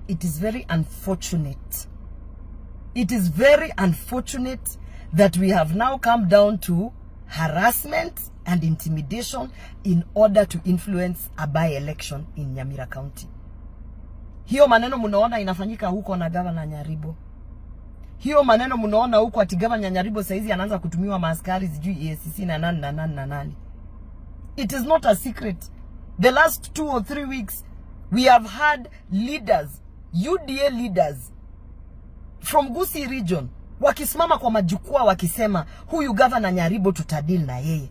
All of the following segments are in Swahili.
it is very unfortunate. It is very unfortunate that we have now come down to harassment and intimidation in order to influence a by-election in Nyamira County. Hiyo maneno munaona inafanyika huko na Governor Nyaribo. Hiyo maneno munaona huko ati Governor Nyaribo saizi anaanza kutumiwa maaskari sijui EACC na nani. It is not a secret. The last 2 or 3 weeks, we have had leaders, UDA leaders from Gusii region, wakisimama kwa majukwaa wakisema, huyu Governor Nyaribo tutadili na yeye.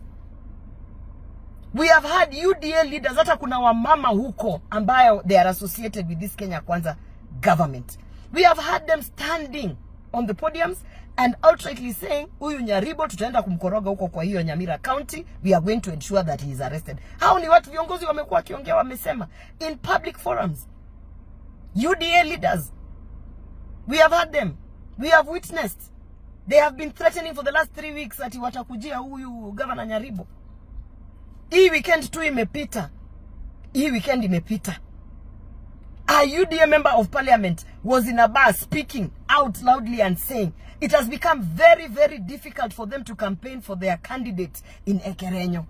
We have had UDA leaders, hata kuna wamama huko ambayo they are associated with this Kenya Kwanza government. We have had them standing on the podiums and outrightly saying, huyu Nyaribo tutaenda kumkoroga huko kwa hiyo Nyamira County. We are going to ensure that he is arrested. Hao ni watu viongozi wamekuwa kiongea wamesema in public forums. UDA leaders. We have had them. We have witnessed. They have been threatening for the last 3 weeks ati watakujia huyu Governor Nyaribo. Hii weekend tu imepita. Hii weekend imepita. A UDA member of parliament was in a bar speaking out loudly and saying it has become very, very difficult for them to campaign for their candidate in Ekerenyo.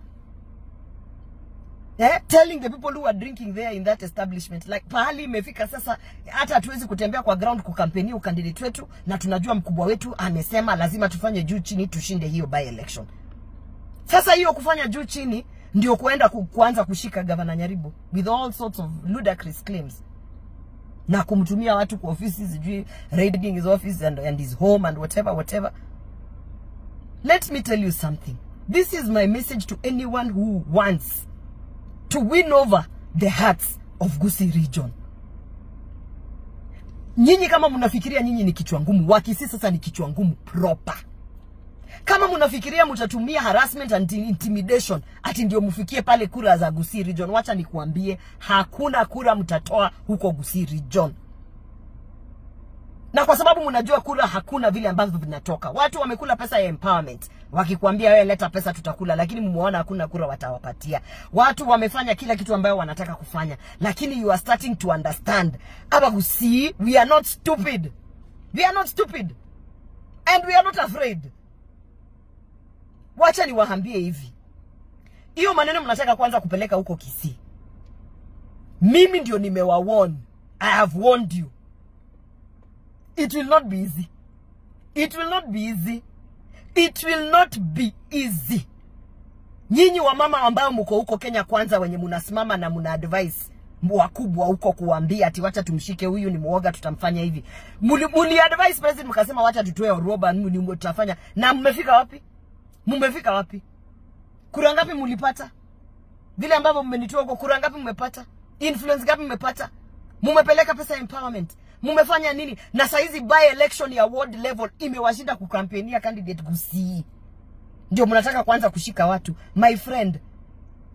Telling the people who are drinking there in that establishment, like pahali imefika sasa hata hatuwezi kutembea kwa ground kukampenia candidate wetu na tunajua mkubwa wetu amesema lazima tufanye juu chini tushinde hiyo by election. Sasa hiyo kufanya juu chini ndio kuanza kushika Governor Nyaribo with all sorts of ludicrous claims. Na kumtumia watu kwa ofisi sijui raiding his office and his home and whatever. Let me tell you something. This is my message to anyone who wants to win over the hearts of Gusii region. Nyinyi kama mnafikiria nyinyi ni kichwa ngumu, Wakisii sasa ni kichwa ngumu proper. Kama mnafikiria mtatumia harassment and intimidation ati ndio mfikie pale kura za Gusii region, wacha nikuambie hakuna kura mtatoa huko Gusii region. Na kwa sababu mnajua kura hakuna vile ambavyo vinatoka. Watu wamekula pesa ya empowerment. Wakikwambia wewe leta pesa tutakula, lakini mumeona hakuna kura watawapatia. Watu wamefanya kila kitu ambayo wanataka kufanya, lakini you are starting to understand. Aba Gusii, we are not stupid. We are not stupid. And we are not afraid. Wacha niwaambie hivi. Hiyo maneno mnataka kwanza kupeleka huko Kisii. Mimi ndio nimewawarn. I have warned you. It will not be easy. It will not be easy. It will not be easy. Nyinyi wa mama ambao mko huko Kenya Kwanza wenye mnasimama na mna advice wakubwa huko kuambia ati wacha tumshike huyu ni muoga tutamfanya hivi. Muli advice president mkasema wacha tutoe Orwoba ni tutafanya. Na mmefika wapi? Mmefika wapi? Kura ngapi mlipata? Vile ambavyo mmenitoa huko kura ngapi mmepata? Influence ngapi mmepata? Mmepeleka pesa empowerment. Mmefanya nini? Na saizi by election ya ward level imewashinda kukampenia candidate Gusii. Ndio mnataka kwanza kushika watu. My friend,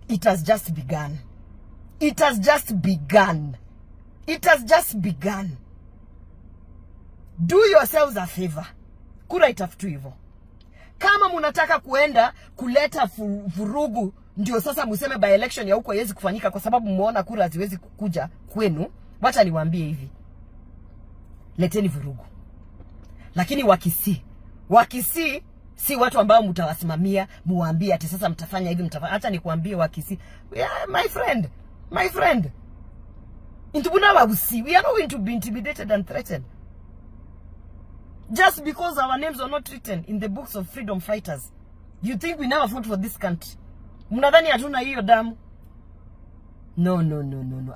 it has just begun. It has just begun. It has just begun. Do yourselves a favor. Kura itafutu hivyo. Kama mnataka kuenda kuleta vurugu ndio sasa museme by election ya huko haiwezi kufanyika kwa sababu muona kura haziwezi kukuja kwenu, wacha niwaambie hivi. Leteni vurugu. Lakini Wakisii si watu ambao mtawasimamia muambie ati sasa mtafanya hivi mtafanya. Hata nikuambie Wakisii, yeah, my friend. Intubuna wa Gusii, we are not going to be intimidated and threatened. Just because our names are not written in the books of freedom fighters. You think we never fought for this country? Mnadhani hatuna hiyo damu? No.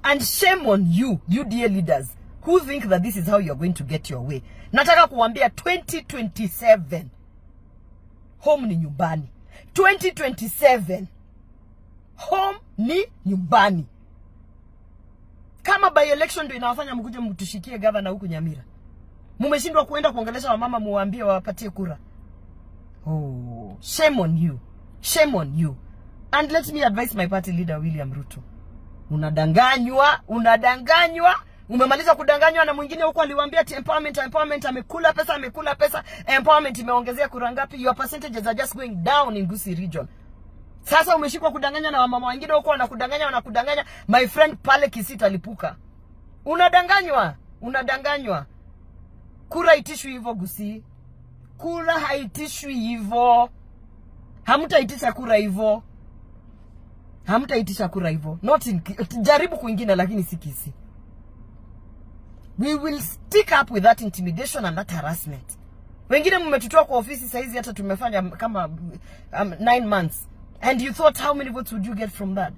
And shame on you, UDA leaders, who think that this is how you're going to get your way. Nataka kuambia 2027. Home ni nyumbani. 2027. Home ni nyumbani. Kama by election ndio inawafanya mkuje mtushikie governor huku Nyamira. Mumeshindwa kuenda kuongelesha wamama muwaambie wapatie kura. Oh, shame on you. Shame on you. And let me advise my party leader William Ruto. Unadanganywa. Umemaliza kudanganywa na mwingine huko aliwaambia ati empowerment amekula pesa. Empowerment imeongezea kura ngapi? Your percentages are just going down in Gusii region. Sasa umeshikwa kudanganya na wamama wengine huko wanakudanganya. My friend pale Kisii talipuka. Unadanganywa. Unadanganywa. Kura itishwi hivyo Gusii. Kura haitishwi hivyo. Hamtaitisha kura hivyo. Hamtaitisha kura hivyo. Not in jaribu kwingine lakini si Kisii. We will stick up with that intimidation and that harassment. Wengine mmetutoa kwa ofisi saizi hata tumefanya kama 9 months. And you thought how many votes would you get from that?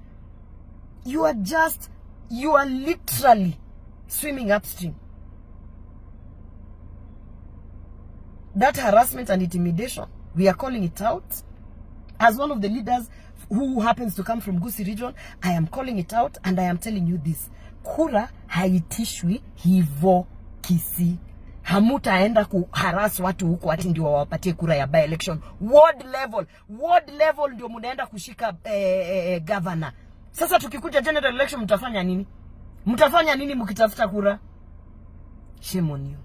You are literally swimming upstream. That harassment and intimidation, we are calling it out. As one of the leaders who happens to come from Gusii region, I am calling it out and I am telling you this. Kura haitishwi hivo Kisii. Hamutaenda kuharass watu huko ati ndio wawapatie kura ya by election. Ward level ndio mnaenda kushika governor. Sasa tukikuja general election mtafanya nini? Mtafanya nini mkitafuta kura? Shame on you.